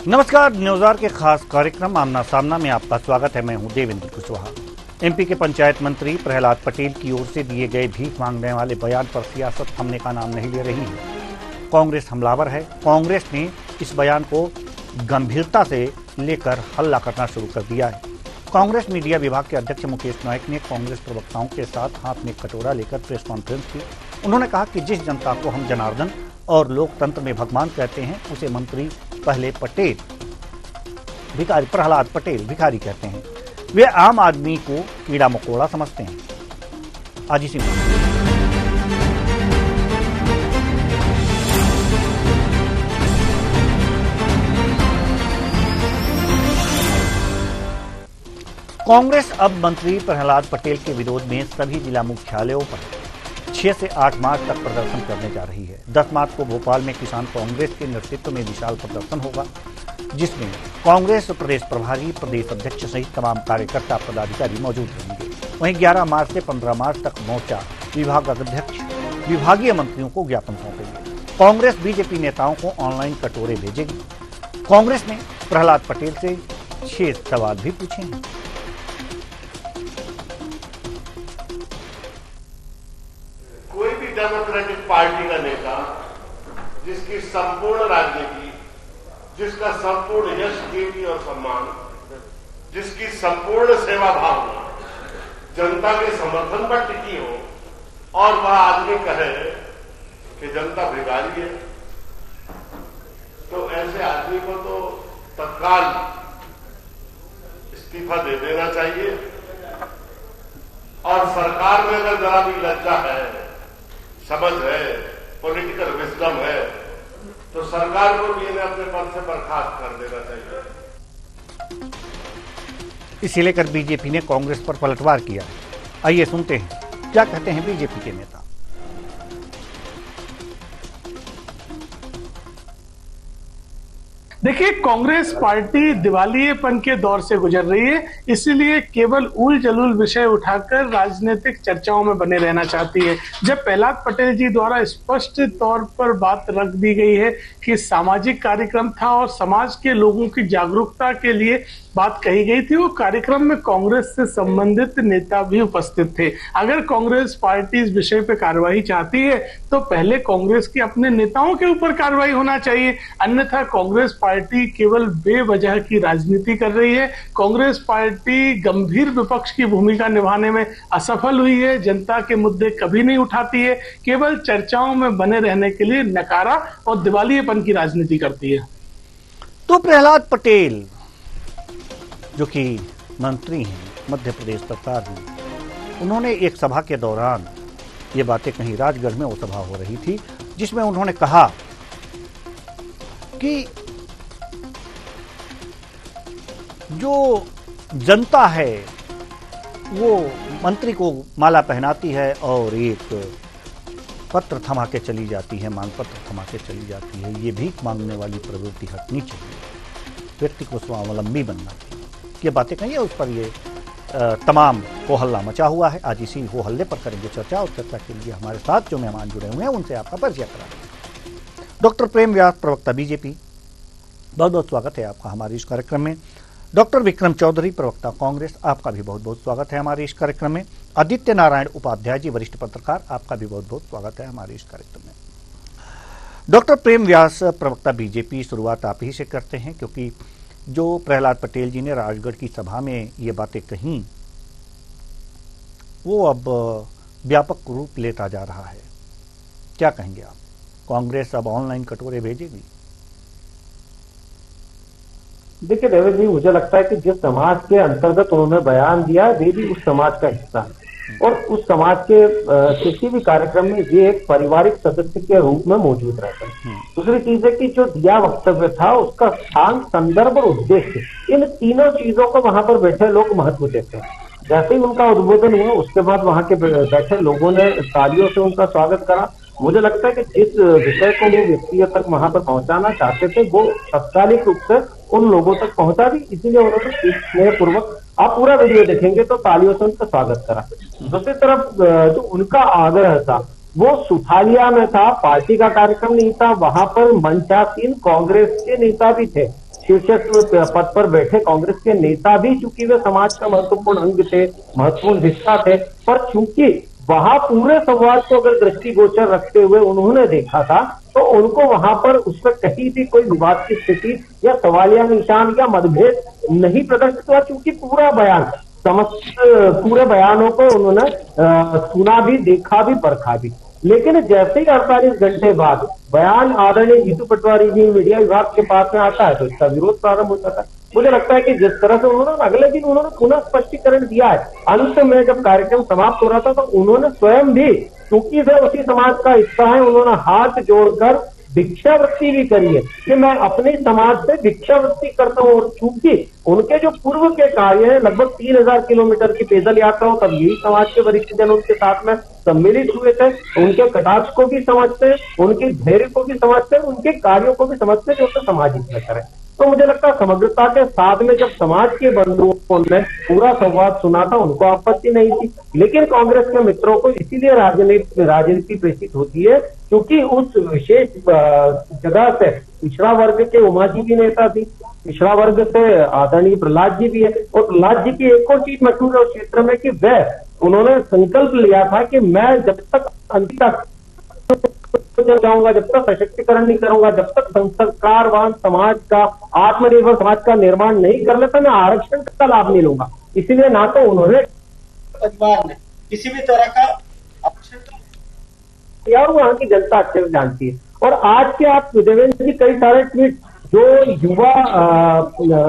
नमस्कार, न्यूज़ार के खास कार्यक्रम आमना सामना में आपका स्वागत है। मैं हूं देवेंद्र कुशवाहा। एमपी के पंचायत मंत्री प्रहलाद पटेल की ओर से दिए गए भीख मांगने वाले बयान पर सियासत थमने का नाम नहीं ले रही है। कांग्रेस हमलावर है। कांग्रेस ने इस बयान को गंभीरता से लेकर हल्ला करना शुरू कर दिया है। कांग्रेस मीडिया विभाग के अध्यक्ष मुकेश नायक ने कांग्रेस प्रवक्ताओं के साथ हाथ में कटोरा लेकर प्रेस कॉन्फ्रेंस की। उन्होंने कहा कि जिस जनता को हम जनार्दन और लोकतंत्र में भगवान कहते हैं, उसे मंत्री प्रहलाद पटेल भिखारी कहते हैं। वे आम आदमी को कीड़ा मकोड़ा समझते हैं। आज इसी कांग्रेस अब मंत्री प्रहलाद पटेल के विरोध में सभी जिला मुख्यालयों पर 6 से 8 मार्च तक प्रदर्शन करने जा रही है। 10 मार्च को भोपाल में किसान कांग्रेस के नेतृत्व में विशाल प्रदर्शन होगा, जिसमें कांग्रेस प्रदेश प्रभारी, प्रदेश अध्यक्ष सहित तमाम कार्यकर्ता पदाधिकारी मौजूद रहेंगे। वहीं 11 मार्च से 15 मार्च तक मोर्चा विभागाध्यक्ष विभागीय मंत्रियों को ज्ञापन सौंपेंगे। कांग्रेस बीजेपी नेताओं को ऑनलाइन कटोरे भेजेगी। कांग्रेस ने प्रहलाद पटेल से 6 सवाल भी पूछे हैं। डेमोक्रेटिक पार्टी का नेता जिसकी संपूर्ण राजनीति, जिसका संपूर्ण यश, कीर्ति और सम्मान, जिसकी संपूर्ण सेवा भावना जनता के समर्थन पर टिकी हो और वह आदमी कहे कि जनता भिखारी है, तो ऐसे आदमी को तो तत्काल इस्तीफा दे देना चाहिए। और सरकार में अगर जरा भी लज्जा है, समझ है, पॉलिटिकल विजडम है, तो सरकार को भी इन्हें अपने पद से बर्खास्त कर देना चाहिए। इसे लेकर बीजेपी ने कांग्रेस पर पलटवार किया है। आइए सुनते हैं क्या कहते हैं बीजेपी के नेता। देखिए, कांग्रेस पार्टी दिवालियेपन के दौर से गुजर रही है, इसीलिए केवल उल जलूल विषय उठाकर राजनीतिक चर्चाओं में बने रहना चाहती है। जब प्रहलाद पटेल जी द्वारा स्पष्ट तौर पर बात रख दी गई है कि सामाजिक कार्यक्रम था और समाज के लोगों की जागरूकता के लिए बात कही गई थी, वो कार्यक्रम में कांग्रेस से संबंधित नेता भी उपस्थित थे। अगर कांग्रेस पार्टी इस विषय पर कार्रवाई चाहती है तो पहले कांग्रेस के अपने नेताओं के ऊपर कार्रवाई होना चाहिए, अन्यथा कांग्रेस पार्टी केवल बेवजह की राजनीति कर रही है। कांग्रेस पार्टी गंभीर विपक्ष की भूमिका निभाने में असफल हुई है, जनता के मुद्दे कभी नहीं उठाती है, केवल चर्चाओं में बने रहने के लिए नकारा और दिवालियेपन की राजनीति करती है। तो प्रहलाद पटेल जो कि मंत्री हैं मध्य प्रदेश सरकार में, उन्होंने एक सभा के दौरान ये बातें कही। राजगढ़ में वो सभा हो रही थी, जिसमें उन्होंने कहा कि जो जनता है वो मंत्री को माला पहनाती है और एक पत्र थमा के चली जाती है, मांग पत्र थमा के चली जाती है। ये भीख मांगने वाली प्रवृत्ति हटनी चाहिए, व्यक्ति को स्वावलंबी बनना चाहिए। ये बातें कही है, उस पर ये तमाम हो हल्ला मचा हुआ है। आज इसी हो हल्ले पर करेंगे चर्चा, और चर्चा के लिए हमारे साथ जो मेहमान जुड़े हुए हैं उनसे आपका परिचय करा दें। डॉक्टर प्रेम व्यास, प्रवक्ता बीजेपी, बहुत बहुत स्वागत है आपका हमारे इस कार्यक्रम में। डॉक्टर विक्रम चौधरी, प्रवक्ता कांग्रेस, आपका भी बहुत बहुत स्वागत है हमारे इस कार्यक्रम में। आदित्य नारायण उपाध्याय जी, वरिष्ठ पत्रकार, आपका भी बहुत बहुत स्वागत है हमारे इस कार्यक्रम में। डॉक्टर प्रेम व्यास, प्रवक्ता बीजेपी, शुरुआत आप ही से करते हैं, क्योंकि जो प्रहलाद पटेल जी ने राजगढ़ की सभा में ये बातें कहीं, वो अब व्यापक रूप लेता जा रहा है। क्या कहेंगे आप? कांग्रेस अब ऑनलाइन कटोरे भेजेगी? देखिए देवेंद्र जी, मुझे लगता है कि जिस समाज के अंतर्गत उन्होंने बयान दिया वे भी उस समाज का हिस्सा है, और उस समाज के किसी भी कार्यक्रम में ये एक पारिवारिक सदस्य के रूप में मौजूद रहता है। दूसरी चीज है कि जो दिया वक्तव्य था उसका स्थान, संदर्भ और उद्देश्य, इन तीनों चीजों को वहां पर बैठे लोग महत्व देते हैं। जैसे ही उनका उद्बोधन हुआ उसके बाद वहां के बैठे लोगों ने तालियों से उनका स्वागत करा। मुझे लगता है कि जिस विषय को वो व्यक्तियों तक वहां पर पहुंचाना चाहते थे वो तत्कालिक रूप से उन लोगों तक पहुंचा भी, इसीलिए उन्होंने स्नेहपूर्वक, आप पूरा वीडियो देखेंगे तो तालियों से उनका स्वागत करा। दूसरी तरफ जो उनका आग्रह था वो सुठालिया में था, पार्टी का कार्यक्रम नहीं था, वहां पर मंचासीन कांग्रेस के नेता भी थे। शीर्ष पद पर बैठे कांग्रेस के नेता भी, चूंकि वे समाज का महत्वपूर्ण अंग थे, महत्वपूर्ण हिस्सा थे, पर चूंकि वहां पूरे संवाद को अगर दृष्टिगोचर रखते हुए उन्होंने देखा था, तो उनको वहां पर उसमें कहीं भी कोई विवाद की स्थिति या सवालिया निशान या मतभेद नहीं प्रदर्शित हुआ, क्योंकि पूरा बयान, समस्त पूरे बयानों को उन्होंने सुना भी, देखा भी, परखा भी। लेकिन जैसे ही 48 घंटे बाद बयान आदरणीय जीतू पटवारी जी मीडिया विभाग के पास में आता है, तो इसका विरोध प्रारंभ हो जाता है। मुझे लगता है कि जिस तरह से उन्होंने अगले दिन उन्होंने पुनः स्पष्टीकरण दिया है, अंत में जब कार्यक्रम समाप्त हो रहा था, तो उन्होंने स्वयं भी, क्योंकि वे उसी समाज का हिस्सा है, उन्होंने हाथ जोड़कर भिक्षावृत्ति भी करी है कि मैं अपने समाज से भिक्षावृत्ति करता हूं। और चूंकि उनके जो पूर्व के कार्य है, लगभग 3000 किलोमीटर की पैदल यात्रा हो, तब यही समाज के वरिष्ठ जन उनके साथ में सम्मिलित हुए थे, उनके कटाक्ष को भी समझते हैं, उनके धैर्य को भी समझते हैं, उनके कार्यों को भी समझते हैं, जो उसे समाज हित में करें। तो मुझे लगता है समग्रता के साथ में जब समाज के बंधुओं ने पूरा संवाद सुना था, उनको आपत्ति नहीं थी। लेकिन कांग्रेस के मित्रों को इसीलिए राजनीति प्रेषित होती है, क्योंकि उस विशेष जगह से पिछड़ा वर्ग के उमा जी भी नेता थी, पिछड़ा वर्ग से आदरणीय प्रहलाद जी भी है। और प्रहलाद जी की एक और चीज मशहूर है उस क्षेत्र में कि वह, उन्होंने संकल्प लिया था कि मैं जब तक अंत तक जाऊंगा, जब तक सशक्तिकरण नहीं करूंगा, जब तक संस्कारवान समाज का, आत्मनिर्भर समाज का निर्माण नहीं कर लेता, मैं आरक्षण का लाभ नहीं लूंगा। इसीलिए ना तो उन्होंने परिवार में किसी भी तरह का आरक्षण किया, वहां की जनता अच्छे से जानती है। और आज के आप देवेंद्र जी कई सारे ट्वीट जो युवा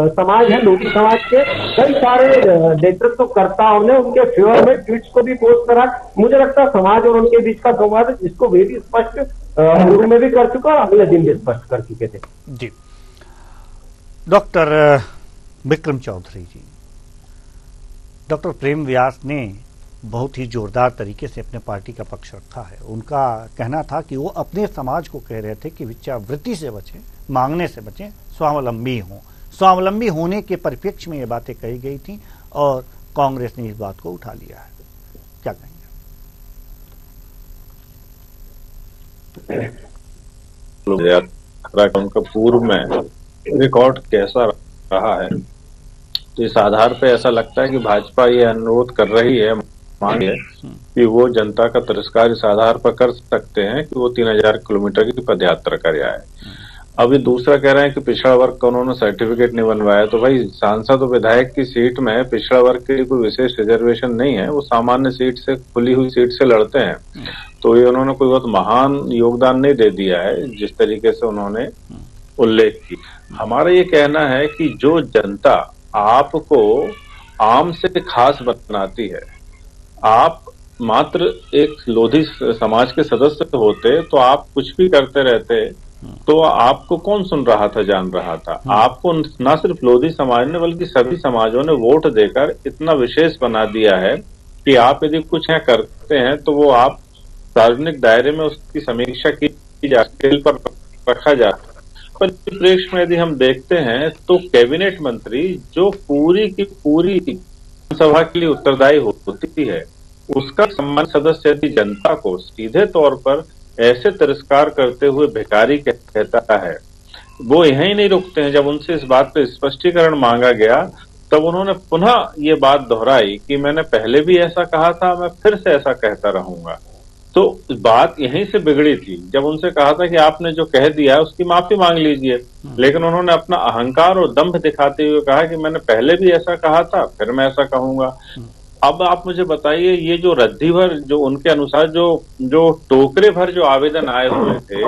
समाज है, लोधी समाज के कई सारे नेतृत्वकर्ताओं ने उनके फेवर में ट्वीट्स को भी पोस्ट करा। मुझे लगता है समाज और उनके बीच का संवाद है, जिसको वे भी स्पष्ट पूर्व में भी कर चुका और अगले दिन भी स्पष्ट कर चुके थे। जी, डॉक्टर विक्रम चौधरी जी, डॉक्टर प्रेम व्यास ने बहुत ही जोरदार तरीके से अपने पार्टी का पक्ष रखा है। उनका कहना था कि वो अपने समाज को कह रहे थे कि भिक्षावृत्ति से बचें, मांगने से बचें, स्वावलंबी हों। स्वावलंबी होने के परिप्रेक्ष्य में ये बातें कही गई थी और कांग्रेस ने इस बात को उठा लिया है। क्या कहेंगे? यात्रा का उनका पूर्व में रिकॉर्ड कैसा रहा है, तो इस आधार पे ऐसा लगता है कि भाजपा ये अनुरोध कर रही है, मांग है कि वो जनता का तिरस्कार इस आधार पर कर सकते हैं कि वो 3000 किलोमीटर की पद यात्रा कर आए। अभी दूसरा कह रहे हैं कि पिछड़ा वर्ग का उन्होंने सर्टिफिकेट नहीं बनवाया। तो भाई, सांसद और विधायक की सीट में पिछड़ा वर्ग के लिए कोई विशेष रिजर्वेशन नहीं है, वो सामान्य सीट से, खुली हुई सीट से लड़ते हैं। तो ये उन्होंने कोई बहुत महान योगदान नहीं दे दिया है जिस तरीके से उन्होंने उल्लेख की। हमारा ये कहना है कि जो जनता आपको आम से खास बनाती है, आप मात्र एक लोधी समाज के सदस्य होते तो आप कुछ भी करते रहते, तो आपको कौन सुन रहा था, जान रहा था। आपको न सिर्फ लोधी समाज ने बल्कि सभी समाजों ने वोट देकर इतना विशेष बना दिया है कि आप यदि कुछ यहाँ करते हैं तो वो आप सार्वजनिक दायरे में उसकी समीक्षा की जा, स्केल पर रखा जाता है। परिप्रेक्ष्य में यदि हम देखते हैं तो कैबिनेट मंत्री जो पूरी की पूरी सभा के लिए उत्तरदायी होती है, उसका सम्मान सदस्य यदि जनता को सीधे तौर पर ऐसे तिरस्कार करते हुए भिखारी कहता है, वो यहीं नहीं रुकते हैं। जब उनसे इस बात पे स्पष्टीकरण मांगा गया तब उन्होंने पुनः ये बात दोहराई कि मैंने पहले भी ऐसा कहा था, मैं फिर से ऐसा कहता रहूंगा। तो बात यहीं से बिगड़ी थी। जब उनसे कहा था कि आपने जो कह दिया उसकी माफी मांग लीजिए, लेकिन उन्होंने अपना अहंकार और दंभ दिखाते हुए कहा कि मैंने पहले भी ऐसा कहा था, फिर मैं ऐसा कहूंगा। अब आप मुझे बताइए, ये जो रद्दी भर, जो उनके अनुसार जो टोकरे भर जो आवेदन आए हुए थे,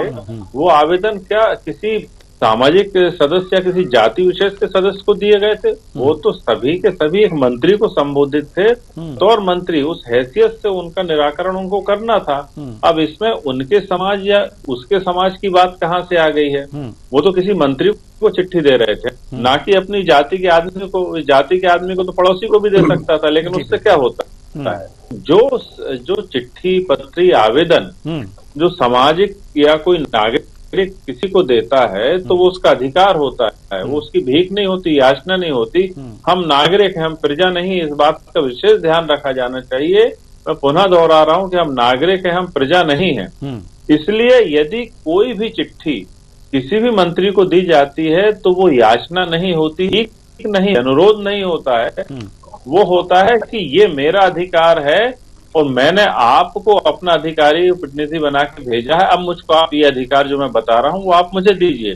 वो आवेदन क्या किसी सामाजिक सदस्य या किसी जाति विशेष के सदस्य को दिए गए थे? वो तो सभी के सभी एक मंत्री को संबोधित थे, तो और मंत्री उस हैसियत से उनका निराकरण उनको करना था। अब इसमें उनके समाज या उसके समाज की बात कहाँ से आ गई है? वो तो किसी मंत्री को चिट्ठी दे रहे थे, ना कि अपनी जाति के आदमी को। जाति के आदमी को तो पड़ोसी को भी दे सकता था, लेकिन उससे क्या होता है? जो चिट्ठी, पत्री, आवेदन जो सामाजिक या कोई नागरिक किसी को देता है तो वो उसका अधिकार होता है, वो उसकी भीख नहीं होती, याचना नहीं होती। हम नागरिक हैं, हम प्रजा नहीं। इस बात का विशेष ध्यान रखा जाना चाहिए। मैं पुनः दोहरा रहा हूं कि हम नागरिक हैं, हम प्रजा नहीं हैं। इसलिए यदि कोई भी चिट्ठी किसी भी मंत्री को दी जाती है तो वो याचना नहीं होती, नहीं अनुरोध नहीं होता है, वो होता है कि ये मेरा अधिकार है और मैंने आपको अपना अधिकारी प्रतिनिधि बना के भेजा है, अब मुझको आप ये अधिकार जो मैं बता रहा हूं वो आप मुझे दीजिए।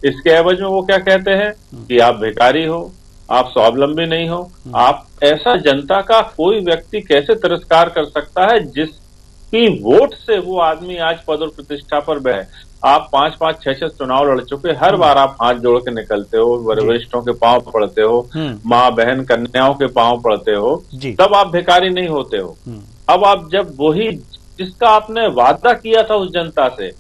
इसके एवज में वो क्या कहते हैं कि आप भिखारी हो, आप स्वावलंबी नहीं हो। आप ऐसा जनता का कोई व्यक्ति कैसे तिरस्कार कर सकता है जिसकी वोट से वो आदमी आज पद और प्रतिष्ठा पर बहे। आप 5-5, 6-6 चुनाव लड़ चुके, हर बार आप हाथ जोड़ के निकलते हो, वरिष्ठों के पांव पड़ते हो, माँ बहन कन्याओं के पांव पड़ते हो, तब आप भिखारी नहीं होते हो। अब आप जब वही जिसका आपने वादा किया था उस जनता से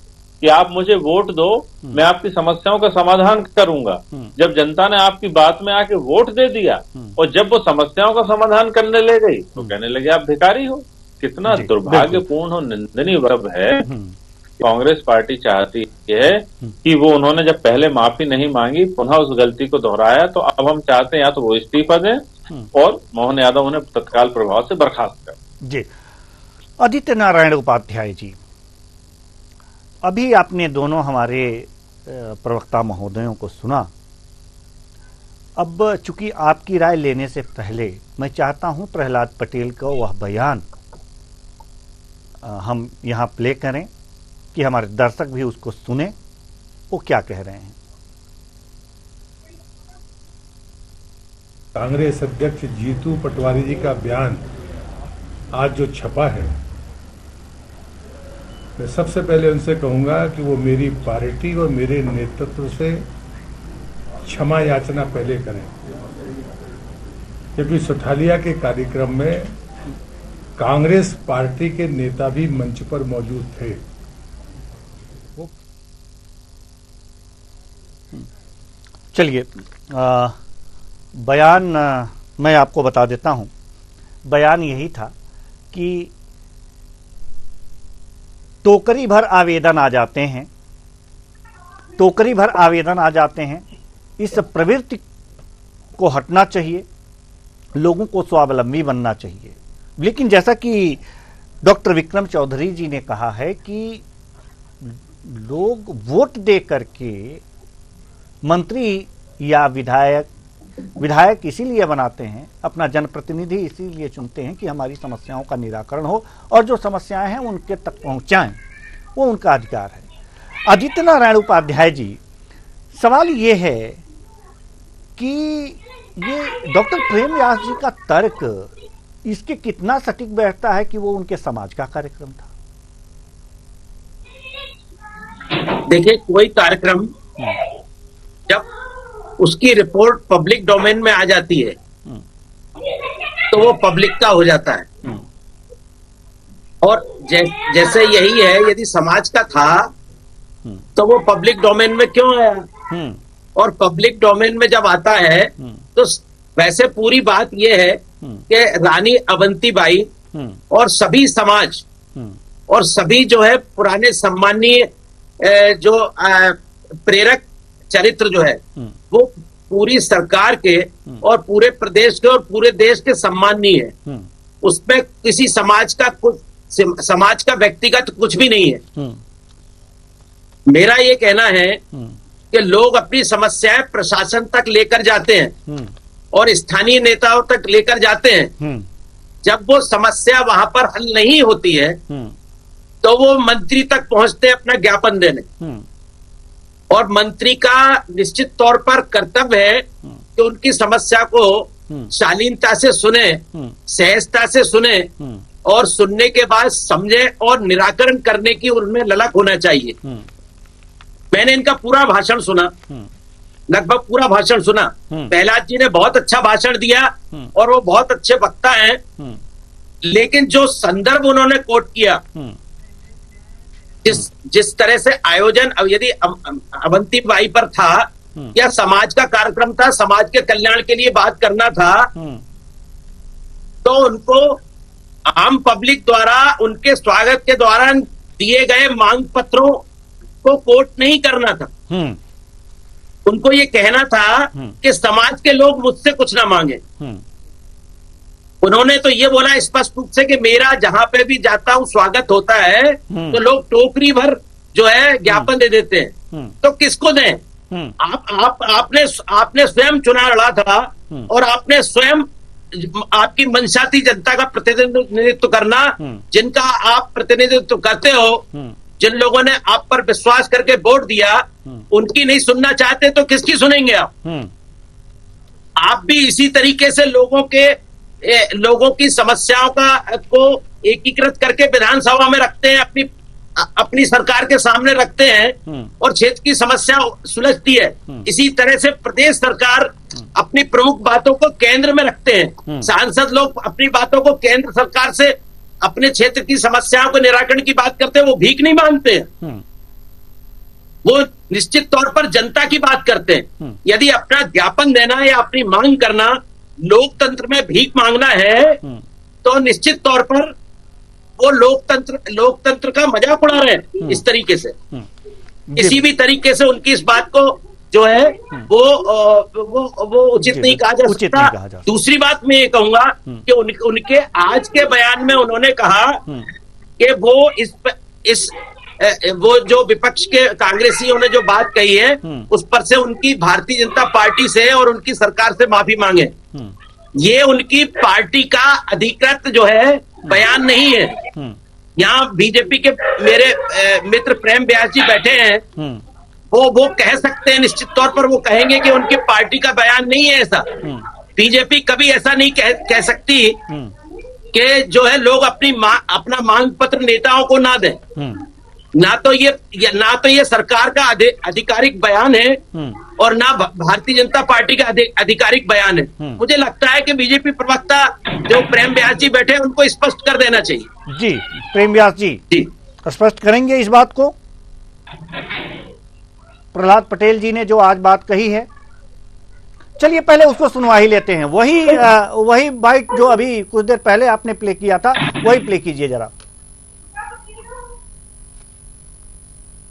कि आप मुझे वोट दो, मैं आपकी समस्याओं का समाधान करूंगा, जब जनता ने आपकी बात में आके वोट दे दिया और जब वो समस्याओं का समाधान करने ले गई तो कहने लगे आप भिखारी हो। कितना दुर्भाग्यपूर्ण और निंदनीय वर्ब है। कांग्रेस पार्टी चाहती है कि वो उन्होंने जब पहले माफी नहीं मांगी, पुनः उस गलती को दोहराया, तो अब हम चाहते हैं या तो वो इस्तीफा दें और मोहन यादव उन्हें तत्काल प्रभाव से बर्खास्त करें। जी, आदित्य नारायण उपाध्याय जी, अभी आपने दोनों हमारे प्रवक्ता महोदयों को सुना। अब चूंकि आपकी राय लेने से पहले मैं चाहता हूं प्रहलाद पटेल का वह बयान हम यहां प्ले करें कि हमारे दर्शक भी उसको सुने, वो क्या कह रहे हैं। कांग्रेस अध्यक्ष जीतू पटवारी जी का बयान आज जो छपा है, मैं सबसे पहले उनसे कहूंगा कि वो मेरी पार्टी और मेरे नेतृत्व से क्षमा याचना पहले करें, क्योंकि सुठालिया के कार्यक्रम में कांग्रेस पार्टी के नेता भी मंच पर मौजूद थे। चलिए, बयान मैं आपको बता देता हूं। बयान यही था कि टोकरी भर आवेदन आ जाते हैं, टोकरी भर आवेदन आ जाते हैं, इस प्रवृत्ति को हटना चाहिए, लोगों को स्वावलंबी बनना चाहिए। लेकिन जैसा कि डॉक्टर विक्रम चौधरी जी ने कहा है कि लोग वोट दे करके मंत्री या विधायक इसीलिए बनाते हैं, अपना जनप्रतिनिधि इसीलिए चुनते हैं कि हमारी समस्याओं का निराकरण हो और जो समस्याएं हैं उनके तक पहुंचाएं, वो उनका अधिकार है। आदित्य नारायण उपाध्याय जी, सवाल ये है कि ये डॉक्टर प्रेम व्यास जी का तर्क इसके कितना सटीक बैठता है कि वो उनके समाज का कार्यक्रम था। देखिए, कोई कार्यक्रम जब उसकी रिपोर्ट पब्लिक डोमेन में आ जाती है तो वो पब्लिक का हो जाता है। और जैसे यही है, यदि समाज का था तो वो पब्लिक डोमेन में क्यों आया? और पब्लिक डोमेन में जब आता है तो वैसे पूरी बात ये है कि रानी अवंतीबाई और सभी समाज और सभी जो है पुराने सम्मानीय जो प्रेरक चरित्र जो है वो पूरी सरकार के और पूरे प्रदेश के और पूरे देश के सम्मानीय है। उसमें किसी समाज का व्यक्तिगत कुछ भी नहीं है। मेरा ये कहना है कि लोग अपनी समस्याएं प्रशासन तक लेकर जाते हैं और स्थानीय नेताओं तक लेकर जाते हैं। जब वो समस्या वहां पर हल नहीं होती है तो वो मंत्री तक पहुंचते अपना ज्ञापन देने, और मंत्री का निश्चित तौर पर कर्तव्य है कि उनकी समस्या को शालीनता से सुने, सहजता से सुने और सुनने के बाद समझे और निराकरण करने की उनमें ललक होना चाहिए। मैंने इनका पूरा भाषण सुना, लगभग पूरा भाषण सुना। प्रहलाद जी ने बहुत अच्छा भाषण दिया और वो बहुत अच्छे वक्ता हैं, लेकिन जो संदर्भ उन्होंने कोट किया, जिस तरह से आयोजन, अब यदि अवंतीबाई पर था या समाज का कार्यक्रम था, समाज के कल्याण के लिए बात करना था, तो उनको आम पब्लिक द्वारा उनके स्वागत के दौरान दिए गए मांग पत्रों को कोट नहीं करना था। उनको ये कहना था कि समाज के लोग मुझसे कुछ ना मांगे। उन्होंने तो ये बोला स्पष्ट रूप से कि मेरा जहां पे भी जाता हूं स्वागत होता है तो लोग टोकरी भर जो है ज्ञापन दे देते हैं। तो किसको दें? आपने स्वयं चुनाव लड़ा था और आपने स्वयं, आपकी मंशा थी जनता का प्रतिनिधित्व करना, जिनका आप प्रतिनिधित्व करते हो, जिन लोगों ने आप पर विश्वास करके वोट दिया, उनकी नहीं सुनना चाहते तो किसकी सुनेंगे आप? आप भी इसी तरीके से लोगों की समस्याओं को एकीकृत करके विधानसभा में रखते हैं, अपनी सरकार के सामने रखते हैं और क्षेत्र की समस्या सुलझती है। इसी तरह से प्रदेश सरकार अपनी प्रमुख बातों को केंद्र में रखते हैं। सांसद लोग अपनी बातों को केंद्र सरकार से अपने क्षेत्र की समस्याओं को निराकरण की बात करते हैं, वो भीख नहीं मांगते हैं, वो निश्चित तौर पर जनता की बात करते हैं। यदि अपना ज्ञापन देना या अपनी मांग करना लोकतंत्र में भीख मांगना है, तो निश्चित तौर पर वो लोकतंत्र का मजाक उड़ा रहे हैं इस तरीके से। किसी भी तरीके से उनकी इस बात को जो है वो उचित नहीं कहा जा सकता। दूसरी बात मैं ये कहूंगा कि उनके आज के बयान में उन्होंने कहा कि वो जो विपक्ष के कांग्रेसियों ने जो बात कही है उस पर से उनकी भारतीय जनता पार्टी से और उनकी सरकार से माफी मांगे। ये उनकी पार्टी का अधिकृत जो है बयान नहीं है। यहाँ बीजेपी के मेरे मित्र प्रेम व्यास जी बैठे हैं, वो कह सकते हैं, निश्चित तौर पर वो कहेंगे कि उनकी पार्टी का बयान नहीं है ऐसा। बीजेपी कभी ऐसा नहीं कह सकती कि जो है लोग अपना मांग पत्र नेताओं को ना दें। ना तो ये सरकार का आधिकारिक बयान है और ना भारतीय जनता पार्टी का आधिकारिक बयान है। मुझे लगता है कि बीजेपी प्रवक्ता जो प्रेम व्यास जी बैठे हैं उनको स्पष्ट कर देना चाहिए। जी, प्रेम व्यास जी स्पष्ट करेंगे इस बात को? प्रहलाद पटेल जी ने जो आज बात कही है, चलिए पहले उसको सुनवा ही लेते हैं। वही बाइट जो अभी कुछ देर पहले आपने प्ले किया था, वही प्ले कीजिए जरा।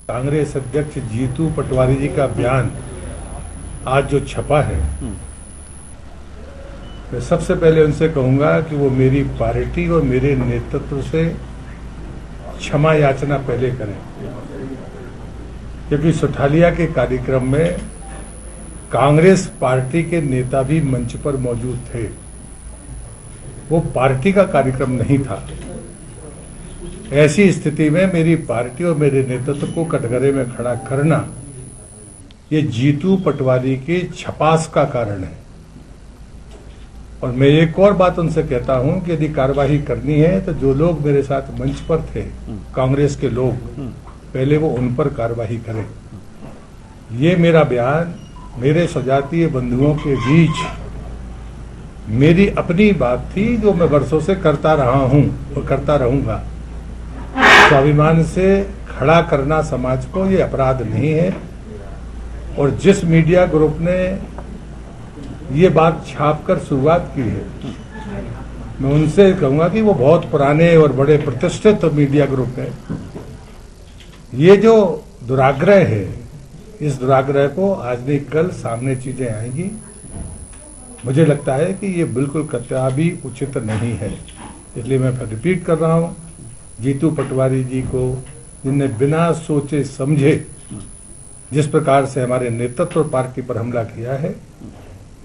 कांग्रेस अध्यक्ष जीतू पटवारी जी का बयान आज जो छपा है, मैं सबसे पहले उनसे कहूंगा कि वो मेरी पार्टी और मेरे नेतृत्व से क्षमा याचना पहले करें, क्योंकि सुठालिया के कार्यक्रम में कांग्रेस पार्टी के नेता भी मंच पर मौजूद थे। वो पार्टी का कार्यक्रम नहीं था। ऐसी स्थिति में मेरी पार्टी और मेरे नेतृत्व को कटघरे में खड़ा करना ये जीतू पटवारी के छपास का कारण है। और मैं एक और बात उनसे कहता हूं कि यदि कार्यवाही करनी है तो जो लोग मेरे साथ मंच पर थे, कांग्रेस के लोग, पहले वो उन पर कार्यवाही करें। ये मेरा बयान मेरे सजातीय बंधुओं के बीच मेरी अपनी बात थी, जो मैं वर्षों से करता रहा हूं और करता रहूंगा। स्वाभिमान से खड़ा करना समाज को ये अपराध नहीं है। और जिस मीडिया ग्रुप ने ये बात छापकर शुरुआत की है, मैं उनसे कहूंगा कि वो बहुत पुराने और बड़े प्रतिष्ठित मीडिया ग्रुप है। ये जो दुराग्रह है, इस दुराग्रह को आज नहीं कल सामने चीजें आएंगी। मुझे लगता है कि ये बिल्कुल कतई भी उचित नहीं है। इसलिए मैं फिर रिपीट कर रहा हूं, जीतू पटवारी जी को, जिनने बिना सोचे समझे जिस प्रकार से हमारे नेतृत्व और पार्टी पर हमला किया है,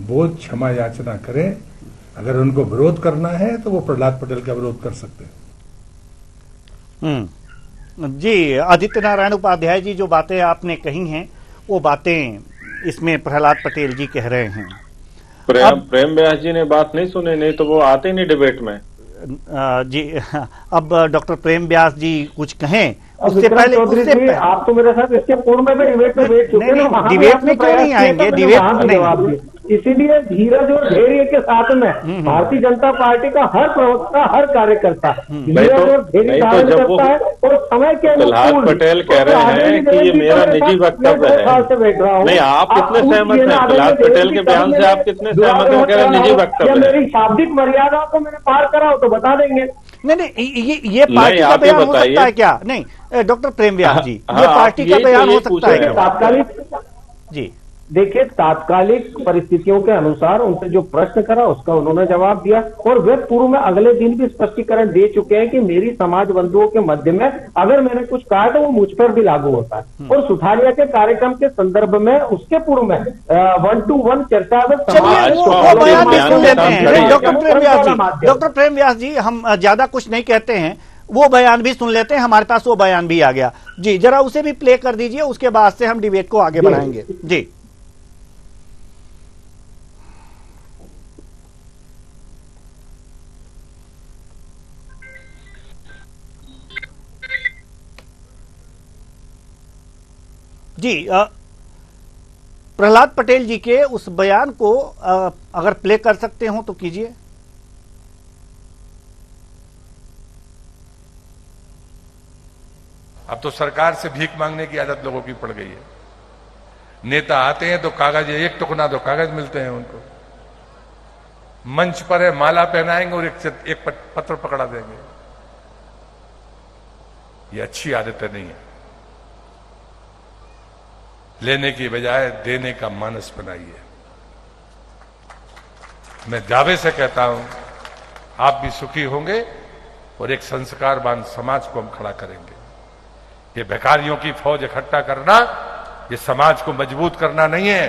वो क्षमा याचना करें। अगर उनको विरोध करना है तो वो प्रहलाद पटेल का विरोध कर सकते हैं। जी, आदित्य नारायण उपाध्याय जी, जो बातें आपने कही हैं वो बातें इसमें प्रहलाद पटेल जी कह रहे हैं। प्रेम व्यास जी ने बात नहीं सुनी, नहीं तो वो आते नहीं डिबेट में। जी, अब डॉक्टर प्रेम व्यास जी कुछ कहें उससे पहले आप तो मेरे साथ इसके पूर्व में डिबेट में बैठ चुके हैं। डिबेट में क्यों नहीं आएंगे? डिबेट नहीं, इसीलिए धीरज और धैर्य के साथ में भारतीय जनता पार्टी का हर प्रवक्ता, हर कार्यकर्ता धीरज और धैर्य धारण करता है। और समय के प्रहलाद पटेल कह रहे हैं कि ये मेरा निजी वक्तव्य है। नहीं, आप कितने सहमत हैं प्रहलाद पटेल के बयान से? आप कितने सहमत हैं? कह रहे हैं निजी वक्तव्य। मेरी शाब्दिक मर्यादा को मैंने पार करा हो तो बता देंगे। नहीं, ये पार्टी का बयान हो सकता है क्या? नहीं, डॉक्टर प्रेम व्यास जी, ये पार्टी का बयान हो सकता है क्या? तात्कालिक जी, देखिए, तात्कालिक परिस्थितियों के अनुसार उनसे जो प्रश्न करा उसका उन्होंने जवाब दिया, और वे पूर्व में अगले दिन भी स्पष्टीकरण दे चुके हैं कि मेरी समाज बंधुओं के मध्य में अगर मैंने कुछ कहा तो वो मुझ पर भी लागू होता है। और सुठालिया के कार्यक्रम के संदर्भ में उसके पूर्व में 1-to-1 चर्चा में चलिए वो बयान भी सुन लेते हैं। डॉक्टर प्रेम व्यास जी, हम ज्यादा कुछ नहीं कहते हैं, वो बयान भी सुन लेते हैं। हमारे पास वो बयान भी आ गया जी, जरा उसे भी प्ले कर दीजिए, उसके बाद से हम डिबेट को आगे बढ़ाएंगे जी। जी प्रहलाद पटेल जी के उस बयान को अगर प्ले कर सकते हो तो कीजिए। अब तो सरकार से भीख मांगने की आदत लोगों की पड़ गई है। नेता आते हैं तो कागज, एक टुकड़ा तो कागज मिलते हैं उनको, मंच पर है माला पहनाएंगे और एक पत्र पकड़ा देंगे। ये अच्छी आदतें नहीं है। लेने की बजाय देने का मानस बनाइए। मैं दावे से कहता हूं, आप भी सुखी होंगे और एक संस्कारवान समाज को हम खड़ा करेंगे। ये भिखारियों की फौज इकट्ठा करना, ये समाज को मजबूत करना नहीं है,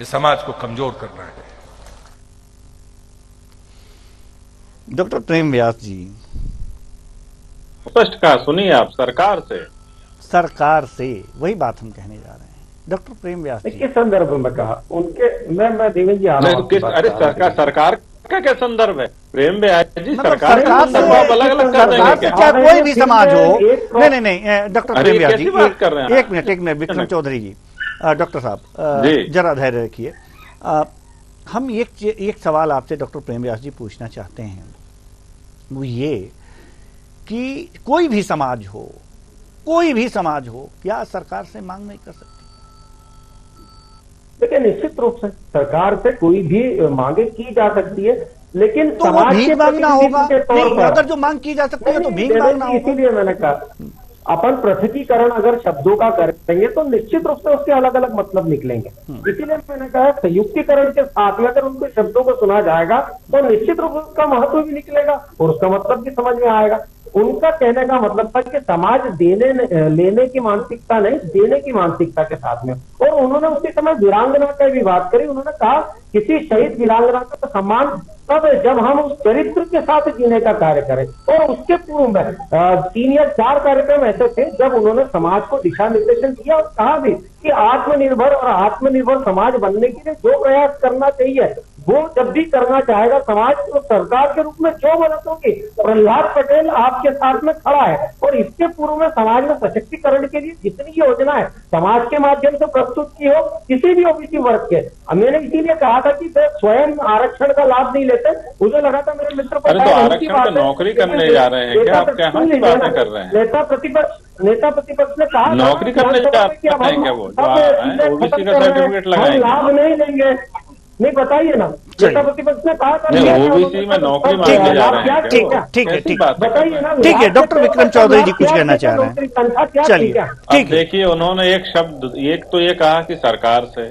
ये समाज को कमजोर करना है। डॉक्टर प्रेम व्यास जी, स्पष्ट कहा, सुनिए आप, सरकार से वही बात हम कहने जा रहे हैं। डॉक्टर प्रेम व्यास जी किस संदर्भ में कहा उनके, मैं देवेंद्र जी अरे सरकार का क्या संदर्भ है? प्रेम व्यास जी, मतलब सरकार का संदर्भ आप अलग अलग कर रहे हैं क्या? चाहे कोई भी समाज हो। नहीं डॉक्टर प्रेम व्यास जी, बात कर रहे हैं? एक मिनट विक्रम चौधरी जी, डॉक्टर साहब जरा धैर्य रखिए। हम एक सवाल आपसे डॉक्टर प्रेम व्यास जी पूछना चाहते हैं, वो ये कि कोई भी समाज हो क्या सरकार से मांग नहीं कर सकती? देखिए, निश्चित रूप से सरकार से कोई भी मांगे की जा सकती है, लेकिन तो समाज भीख मांगना होगा। नहीं, अगर जो मांग की जा सकती है तो भीख मांगना होगा। इसीलिए मैंने कहा, अपन पृथकीकरण अगर शब्दों का करेंगे तो निश्चित रूप से उसके अलग अलग मतलब निकलेंगे। इसीलिए मैंने कहा, संयुक्तिकरण के साथ में अगर उनको शब्दों को सुना जाएगा तो निश्चित रूप से उसका महत्व भी निकलेगा और उसका मतलब भी समझ में आएगा। उनका कहने का मतलब था कि समाज लेने की मानसिकता नहीं, देने की मानसिकता के साथ में। और उन्होंने उसी समय वीरांगना की भी बात करी। उन्होंने कहा किसी शहीद वीरांगना का सम्मान तब जब हम उस चरित्र के साथ जीने का कार्य करें। और उसके पूर्व में 3 या 4 कार्यक्रम ऐसे थे जब उन्होंने समाज को दिशा निर्देशन दिया और कहा भी कि आत्मनिर्भर समाज बनने के लिए जो प्रयास करना चाहिए वो जब भी करना चाहेगा समाज, तो सरकार के रूप में जो मदद होगी, प्रहलाद पटेल आपके साथ में खड़ा है। और इसके पूर्व में समाज में सशक्तिकरण के लिए जितनी योजना है समाज के माध्यम से प्रस्तुत की हो किसी भी ओबीसी वर्ग के, मैंने इसीलिए कहा था कि वे स्वयं आरक्षण का लाभ नहीं लेते। मुझे लगा था मेरे मित्र अरे तो आरक्षण में नौकरी करने जा रहे हैं क्या? आप क्या बातें कर रहे हैं? नेता प्रतिपक्ष ने कहा नौकरी करने जा रहे हैं क्या? वो ओबीसी का सर्टिफिकेट लगाएंगे, लाभ नहीं लेंगे। नहीं, बताइए ना, नेता प्रतिपक्ष ने कहा था ओबीसी में नौकरी मांगने जा रहे हैं। ठीक है, बताइए ना। ठीक है, डॉक्टर विक्रम चौधरी जी कुछ कहना चाह रहे हैं, चलिए ठीक है। देखिए, उन्होंने एक शब्द, एक तो ये कहा कि सरकार से,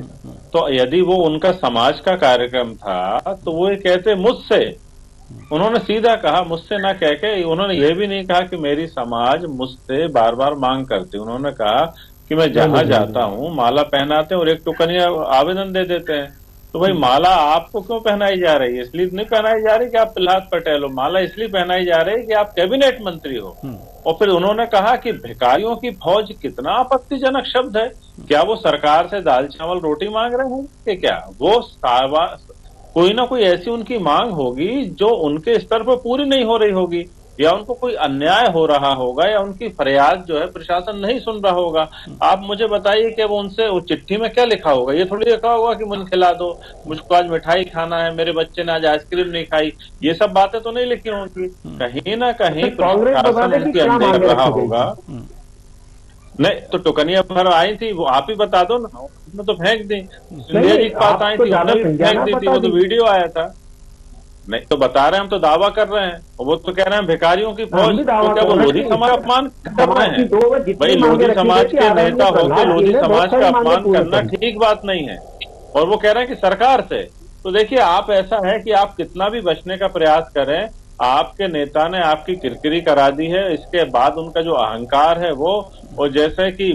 तो यदि वो उनका समाज का कार्यक्रम था तो वो ये कहते मुझसे। उन्होंने सीधा कहा मुझसे ना कह के। उन्होंने ये भी नहीं कहा कि मेरी समाज मुझसे बार बार मांग करती। उन्होंने कहा कि मैं जहां जाता हूं माला पहनाते हैं और एक टुकनिया आवेदन दे देते हैं। तो भाई माला आपको क्यों पहनाई जा रही है? इसलिए नहीं पहनाई जा रही कि आप प्रहलाद पटेल हो, माला इसलिए पहनाई जा रही है कि आप कैबिनेट मंत्री हो। और फिर उन्होंने कहा कि भिखारियों की फौज, कितना आपत्तिजनक शब्द है। क्या वो सरकार से दाल चावल रोटी मांग रहे हैं कि क्या? वो कोई ना कोई ऐसी उनकी मांग होगी जो उनके स्तर पर पूरी नहीं हो रही होगी, या उनको कोई अन्याय हो रहा होगा, या उनकी फरियाद जो है प्रशासन नहीं सुन रहा होगा। आप मुझे बताइए कि वो उनसे वो चिट्ठी में क्या लिखा होगा? ये थोड़ी लिखा होगा कि मुझे खिला दो, मुझको आज मिठाई खाना है, मेरे बच्चे ने आज आइसक्रीम नहीं खाई। ये सब बातें तो नहीं लिखी होंगी। कहीं ना कहीं प्रशासन उनकी अनदेखी कर रहा होगा। नहीं तो टुकनिया भर आई थी, वो आप ही बता दो ना, उसमें तो फेंक दी। सिंधिया जी की बात आई थी, उन्होंने फेंक दी थी, वो तो वीडियो आया था। नहीं तो बता रहे हैं, हम तो दावा कर रहे हैं। वो तो कह रहे हैं भिखारियों की फौज, तो क्या वो लोधी समाज का अपमान कर रहे हैं? भाई लोधी समाज के नेता होकर लोधी समाज का अपमान करना ठीक बात नहीं है। और वो कह रहे हैं कि सरकार से। तो देखिए, आप ऐसा है कि आप कितना भी बचने का प्रयास करें, आपके नेता ने आपकी किरकिरी करा दी है। इसके बाद उनका जो अहंकार है वो, और जैसे कि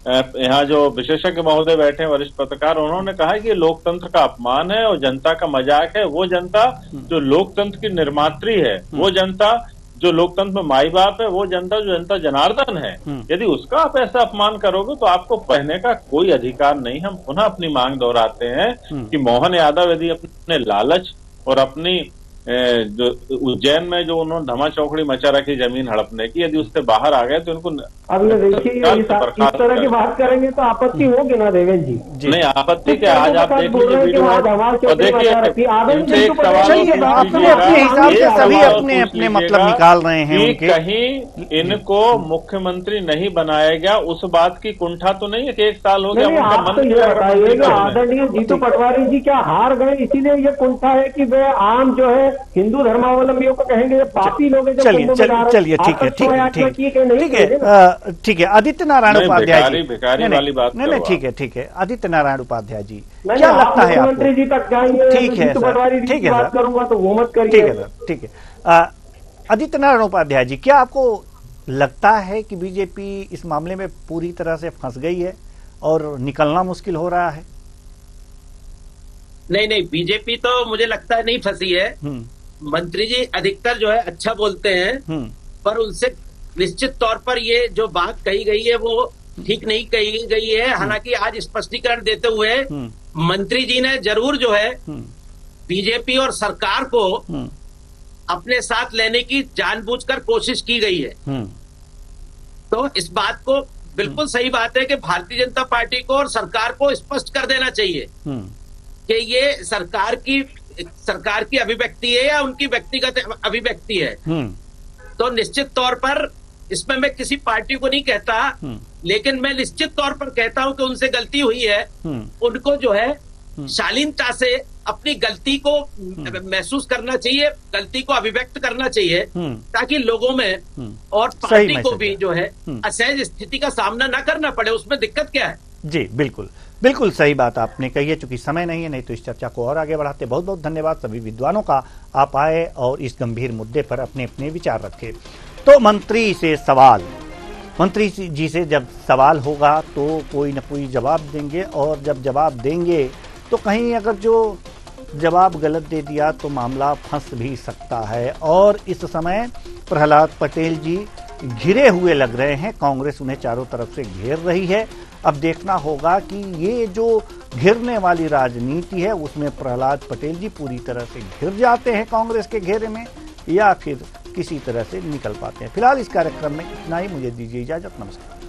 यहाँ जो विशेषज्ञ महोदय बैठे हैं, वरिष्ठ पत्रकार, उन्होंने कहा कि ये लोकतंत्र का अपमान है और जनता का मजाक है। वो जनता जो लोकतंत्र की निर्मात्री है, वो जनता जो लोकतंत्र में माई बाप है, वो जनता जो जनता जनार्दन है, यदि उसका आप ऐसा अपमान करोगे तो आपको कहने का कोई अधिकार नहीं। हम पुनः अपनी मांग दोहराते हैं कि मोहन यादव यदि अपने लालच और अपनी जो उज्जैन में जो उन्होंने धमा चौकड़ी मचा रखी जमीन हड़पने की, यदि उससे बाहर आ गए तो इनको अब ये देखिए, इस तरह की बात करेंगे तो आपत्ति होगी ना देवेंद्र जी? नहीं, आपत्ति क्या, आज आप देख लीजिए वीडियो और देखिए एक सवाल अपने हिसाब से सभी अपने अपने मतलब निकाल रहे हैं उनके। कहीं इनको मुख्यमंत्री नहीं बनाया गया, उस बात की कुंठा तो नहीं है कि 1 साल हो गया उनका मन। ये बताइएगा, आदरणीय जीतू पटवारी जी क्या हार गए इसीलिए ये कुंठा है कि वे आम जो है हिंदू धर्मावलंबियों को कहेंगे पापी लोग? चलिए ठीक है, ठीक है। आदित्य नारायण उपाध्याय जी, नहीं, ठीक है। आदित्य नारायण उपाध्याय जी, क्या लगता है आपको? मुख्यमंत्री जी तक जाएंगे, ठीक है सर, ठीक है बात करूंगा तो वो मत करिए। ठीक है सर, ठीक है। आदित्य नारायण उपाध्याय जी, क्या आपको लगता है कि बीजेपी इस मामले में पूरी तरह से फंस गई है और निकलना मुश्किल हो रहा है? नहीं, बीजेपी तो मुझे लगता है नहीं फंसी है। मंत्री जी अधिकतर जो है अच्छा बोलते हैं, पर उनसे निश्चित तौर पर ये जो बात कही गई है वो ठीक नहीं कही गई है। हालांकि आज स्पष्टीकरण देते हुए मंत्री जी ने जरूर जो है बीजेपी और सरकार को अपने साथ लेने की जानबूझकर कोशिश की गई है। तो इस बात को बिल्कुल सही बात है कि भारतीय जनता पार्टी को और सरकार को स्पष्ट कर देना चाहिए कि ये सरकार की अभिव्यक्ति है या उनकी व्यक्तिगत अभिव्यक्ति है। तो निश्चित तौर पर इसमें मैं किसी पार्टी को नहीं कहता, लेकिन मैं निश्चित तौर पर कहता हूं कि उनसे गलती हुई है। उनको जो है शालीनता से अपनी गलती को महसूस करना चाहिए, गलती को अभिव्यक्त करना चाहिए, ताकि लोगों में और पार्टी को भी जो है असहज स्थिति का सामना न करना पड़े। उसमें दिक्कत क्या है? जी बिल्कुल सही बात आपने कही है। चूंकि समय नहीं है, नहीं तो इस चर्चा को और आगे बढ़ाते। बहुत बहुत धन्यवाद सभी विद्वानों का, आप आए और इस गंभीर मुद्दे पर अपने अपने विचार रखे। तो मंत्री जी से जब सवाल होगा तो कोई न कोई जवाब देंगे, और जब जवाब देंगे तो कहीं अगर जो जवाब गलत दे दिया तो मामला फंस भी सकता है। और इस समय प्रहलाद पटेल जी घिरे हुए लग रहे हैं, कांग्रेस उन्हें चारों तरफ से घेर रही है। अब देखना होगा कि ये जो घिरने वाली राजनीति है उसमें प्रहलाद पटेल जी पूरी तरह से घिर जाते हैं कांग्रेस के घेरे में, या फिर किसी तरह से निकल पाते हैं। फिलहाल इस कार्यक्रम में इतना ही, मुझे दीजिए इजाजत, नमस्कार।